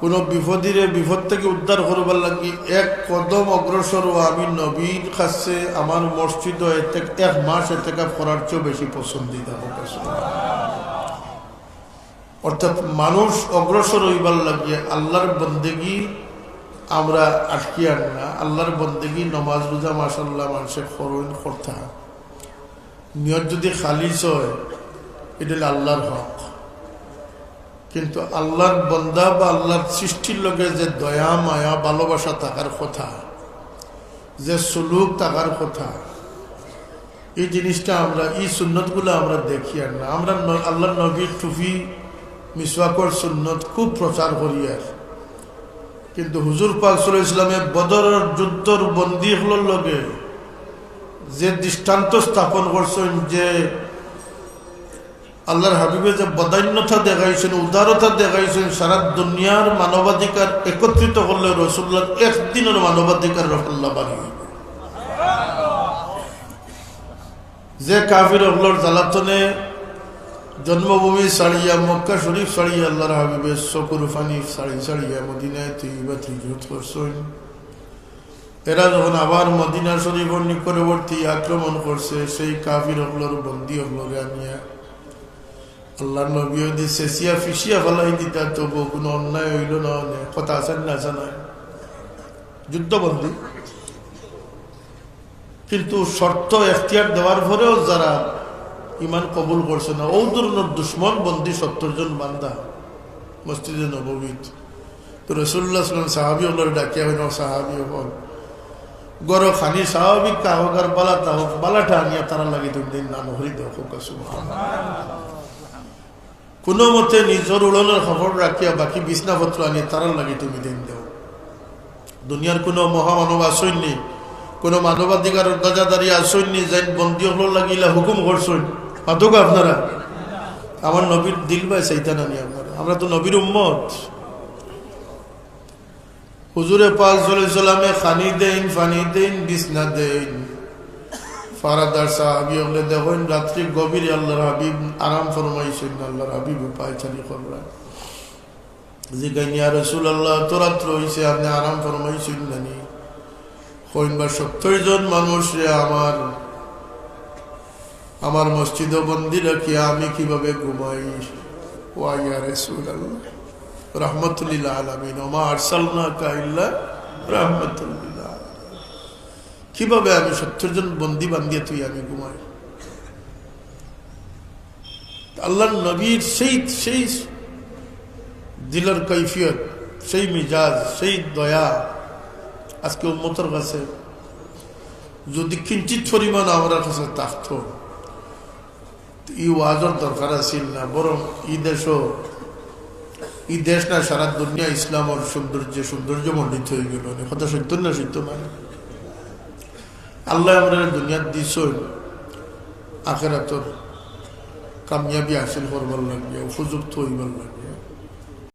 কোনো বিপদীরে বিপদ থেকে উদ্ধার করবার লাগি এক কদম অগ্রসর ও আমি নবীর কাছে আমার মসজিদ এক মাস এতেকাফ করার চেয়েও বেশি পছন্দিদা হোক। অর্থাৎ মানুষ অগ্রসর হইবার লাগিয়ে আল্লাহর বন্দেগী আমরা আটকিয়ার না, আল্লাহর বন্দেগী নমাজ রোজা মাশাআল্লাহ মানুষের করতে নিয়ত যদি খালিস হয় এটা আল্লাহর হক। কিন্তু আল্লাহর বন্দা বা আল্লাহর সৃষ্টির লগে যে দয়া মায়া ভালোবাসা থাকার কথা, যে সুলুক থাকার কথা, এই জিনিসটা আমরা এই সুন্নতগুলো আমরা দেখি আর না। আমরা আল্লাহর নবীর টুপি মিসওয়াকর সুন্নত খুব প্রচার করি আর, কিন্তু হুজুর পাক সাল্লাল্লাহু আলাইহি ওয়াসাল্লামে বদরের যুদ্ধর বন্দী হলোর লগে যে দৃষ্টান্ত স্থাপন করছেন, যে আল্লাহর হাবিবে যে বদান্যতা দেখাইছেন, উদারতা দেখাইছেন, সারা দুনিয়ার মানবাধিকার একত্রিত করলে রাসূলুল্লাহ একদিনের মানবাধিকার রাসূলুল্লাহ বাড়ি হইবে। যে কাফির হলোর জ্বালাতনে জন্মভূমি ছাড়িয়া মক্কা শরীফ ছাড়িয়া আল্লাহর হাবিবের চকুর পানি ছাড়িয়া মদিনায় তৈবাত হিজরত করছেন, এরা যখন আবার মদিনা শরীফের নিকটবর্তী আক্রমণ করছে, সেই কাফির হলোর বন্দী হলোরে আনিয়া আল্লাহর নবী যদি চেঁচিয়া ফিসিয়া ফেলাই দিতা তবু কোনো অন্যায় হইল না। কথা আছেন না আছে না, যুদ্ধবন্দী। কিন্তু শর্ত এখতিয়ার দেওয়ার পরেও যারা ইমান কবুল করছে না, ও ধরনের দুশ্মন বন্দী 70 জন বান্দা মসজিদে নববীত। তো রাসূলুল্লাহ সাল্লাল্লাহু আলাইহি ওয়াসাল্লাম সাহাবী হল ডাকিয়া হইল, সাহাবী হল গড় খানি স্বাভাবিক তা হোক আর বালাটা হোক, বালাটা আনিয়া তারা লাগে তুমি নাম হরি দেখ। কোনো মতে নিজের উড়নের খবর রাখিয়া বাকি বিছনাপত্র আনিয়ে তারা লাগে তুমি দিন দেও। দুনিয়ার কোনো মহামানব আসইনি, কোনো মানবাধিকার দাজাদারি আসইনি, যাই বন্দী হল লাগিলা হুকুম করছেন মাতক আপনারা আমার নবীর দিল ভাই চাইতেন আনি আপনারা। আমরা তো নবীর উম্মত। হুজুরে পাক সাল্লাল্লাহু আলাইহি ওয়াসাল্লামে খানি দেন, ফানি দেন, বিছনা দেন। ফারাদার সাহাবী হলে দেখেন রাত্রি গভীরে আল্লাহর হাবিব আরাম ফরমাইছেন, আল্লাহর হাবিব পায়চারি করলেন। জিজ্ঞাসা ইয়া রাসূলুল্লাহ, তো রাত্র হইছে আপনি আরাম ফরমাইছেন নানি? কইনবার 70 জন মানুষ রে আমার মসজিদে বন্দী রাখিয়া আমি কিভাবে ঘুমাই? ওয়া ইয়া রাসূলুল্লাহ রাহমাতুল লিল আলামিন ওয়া মা আরসালনাকা ইল্লা রাহমাতুল লিল আলামিন, কিভাবে আমি 70 জন বন্দী বান্ধিয়ে তুই আমি ঘুমাই? আল্লাহর নবীর সেই দিলের কৈফিয়ত, সেই মিজাজ, সেই দয়া আজকে উম্মতের কাছে যদি কিঞ্চিত পরিমাণ আমার কাছে থাকতো, এই ওয়াজের দরকার আছিল না। বরং এই দেশ না সারা দুনিয়া ইসলামের সৌন্দর্য মণ্ডিত হয়ে গেল। কথা সত্য না সত্য না? আল্লাহ আমরা দুনিয়ার দিস আখেরাতর কামিয়াবি হাসিল করবার লাগিয়া, উপযুক্ত হইবার লাগিয়া।